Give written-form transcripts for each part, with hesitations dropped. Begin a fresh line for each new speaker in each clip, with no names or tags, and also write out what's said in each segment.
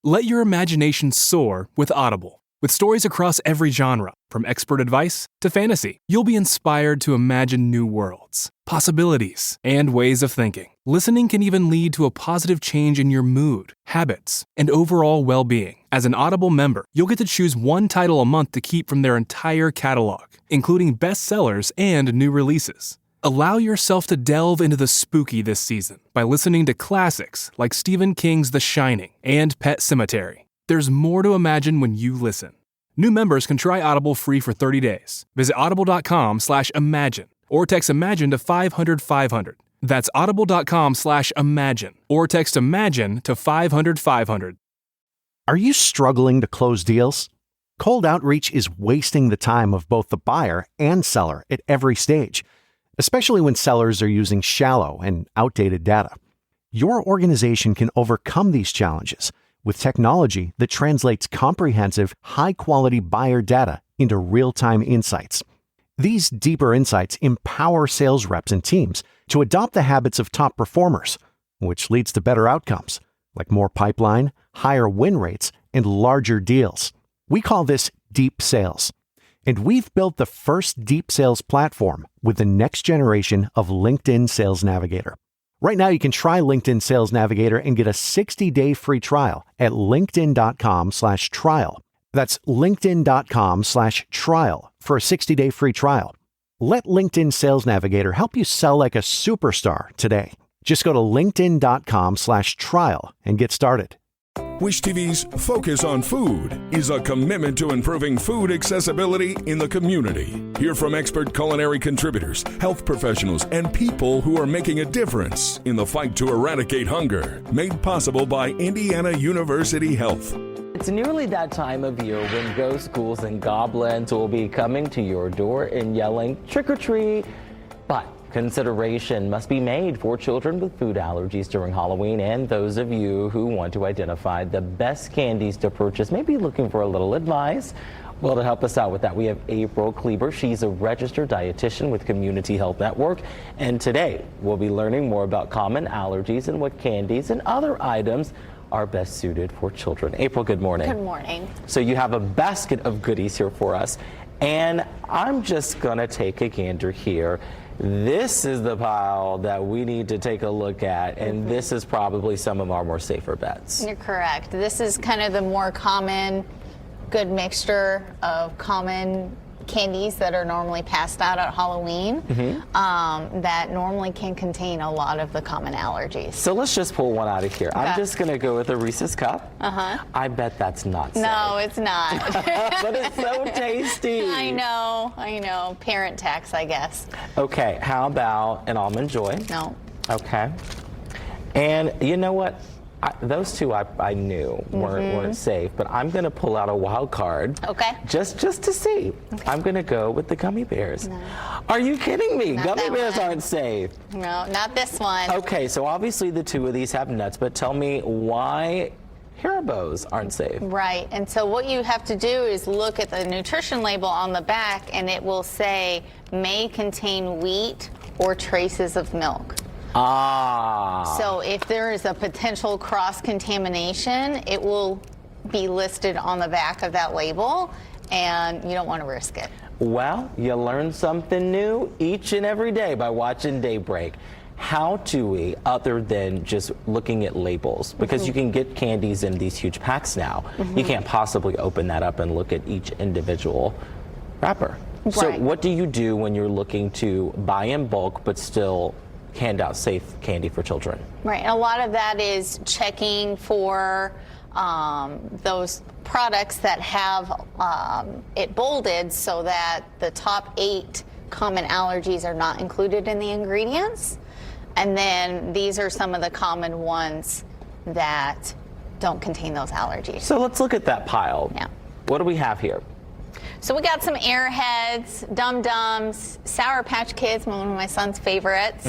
Let your imagination soar with Audible. With stories across every genre, from expert advice to fantasy, you'll be inspired to imagine new worlds, possibilities, and ways of thinking. Listening can even lead to a positive change in your mood, habits, and overall well-being. As an Audible member, you'll get to choose one title a month to keep from their entire catalog, including bestsellers and new releases. Allow yourself to delve into the spooky this season by listening to classics like Stephen King's The Shining and Pet Sematary. There's more to imagine when you listen. New members can try Audible free for 30 days. Visit audible.com/imagine or text imagine to 500-500. That's audible.com/imagine or text imagine to 500-500.
Are you struggling to close deals? Cold outreach is wasting the time of both the buyer and seller at every stage, especially when sellers are using shallow and outdated data. Your organization can overcome these challenges with technology that translates comprehensive, high-quality buyer data into real-time insights. These deeper insights empower sales reps and teams to adopt the habits of top performers, which leads to better outcomes, like more pipeline, higher win rates, and larger deals. We call this deep sales. And we've built the first deep sales platform with the next generation of LinkedIn Sales Navigator. Right now, you can try LinkedIn Sales Navigator and get a 60-day free trial at linkedin.com/trial. That's linkedin.com/trial for a 60-day free trial. Let LinkedIn Sales Navigator help you sell like a superstar today. Just go to linkedin.com/trial and get started.
Wish TV's Focus on Food is a commitment to improving food accessibility in the community. Hear from expert culinary contributors, health professionals, and people who are making a difference in the fight to eradicate hunger. Made possible by Indiana University Health.
It's nearly that time of year when ghosts, ghouls, and goblins will be coming to your door and yelling, "Trick or treat!" But consideration must be made for children with food allergies during Halloween, and those of you who want to identify the best candies to purchase may be looking for a little advice. Well, to help us out with that, we have April Kleber. She's a registered dietitian with Community Health Network, and today we'll be learning more about common allergies and what candies and other items are best suited for children. April, good morning.
Good morning.
So you have a basket of goodies here for us, and I'm just gonna take a gander here. This is the pile that we need to take a look at, and this is probably some of our more safer bets.
You're correct. This is kind of the more common, good mixture of common candies that are normally passed out at Halloween that normally can contain a lot of the common allergies.
So let's just pull one out of here.
Okay.
I'm just going to go with a Reese's Cup. I bet that's not safe.
No, it's not.
But it's so tasty.
I know. Parent tax, I guess.
Okay, how about an Almond Joy?
No.
Okay. And you know what? Those two I knew weren't safe, but I'm going to pull out a wild card.
Okay.
Just to see. Okay. I'm going to go with the gummy bears. No. Are you kidding me?
Not
gummy bears aren't safe.
No, not this one.
Okay, so obviously the two of these have nuts, but tell me why Haribos aren't safe.
Right, and so what you have to do is look at the nutrition label on the back, and it will say may contain wheat or traces of milk. So if there is a potential cross-contamination, it will be listed on the back of that label, and you don't want to risk it.
Well, you learn something new each and every day by watching Daybreak. How do we, other than just looking at labels, because you can get candies in these huge packs now, you can't possibly open that up and look at each individual wrapper. Right. So what do you do when you're looking to buy in bulk but still hand out safe candy for children?
Right, and a lot of that is checking for those products that have it bolded so that the top 8 common allergies are not included in the ingredients. And then these are some of the common ones that don't contain those allergies.
So let's look at that pile.
Yeah.
What do we have here?
So we got some Airheads, Dum Dums, Sour Patch Kids, one of my son's favorites.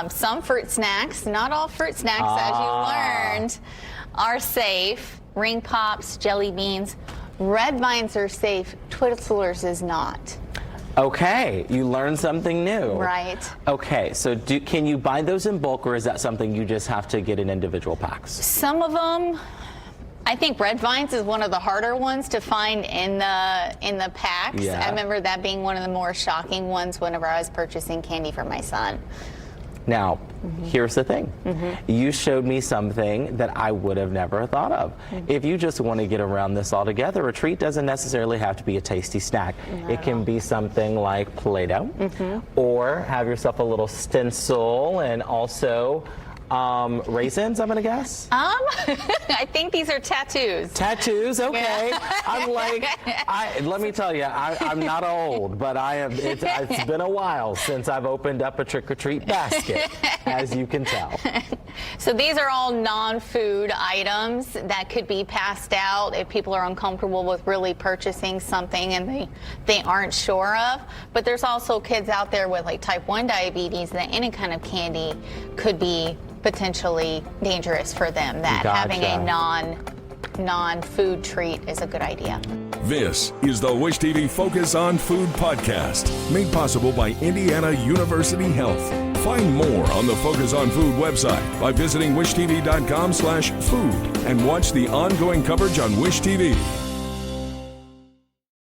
Some fruit snacks. Not all fruit snacks, as you learned, are safe. Ring Pops, Jelly Beans. Red Vines are safe. Twizzlers is not.
Okay, you learned something new.
Right.
Okay, so can you buy those in bulk, or is that something you just have to get in individual packs?
Some of them I think red vines is one of the harder ones to find in the packs.
Yeah.
I remember that being one of the more shocking ones whenever I was purchasing candy for my son.
Now, here's the thing. You showed me something that I would have never thought of. If you just want to get around this altogether, a treat doesn't necessarily have to be a tasty snack. It can be something like Play-Doh, or have yourself a little stencil, and also raisins, I'm gonna guess.
I think these are tattoos.
Tattoos, okay. I'm like, let me tell you, I'm not old, but I am. It's been a while since I've opened up a trick-or-treat basket, as you can tell.
So these are all non-food items that could be passed out if people are uncomfortable with really purchasing something and they aren't sure of. But there's also kids out there with like type 1 diabetes that any kind of candy could be potentially dangerous for them, that having a non-food treat is a good idea.
This is the Wish TV Focus on Food podcast, made possible by Indiana University Health. Find more on the Focus on Food website by visiting wishtv.com/food and watch the ongoing coverage on Wish TV.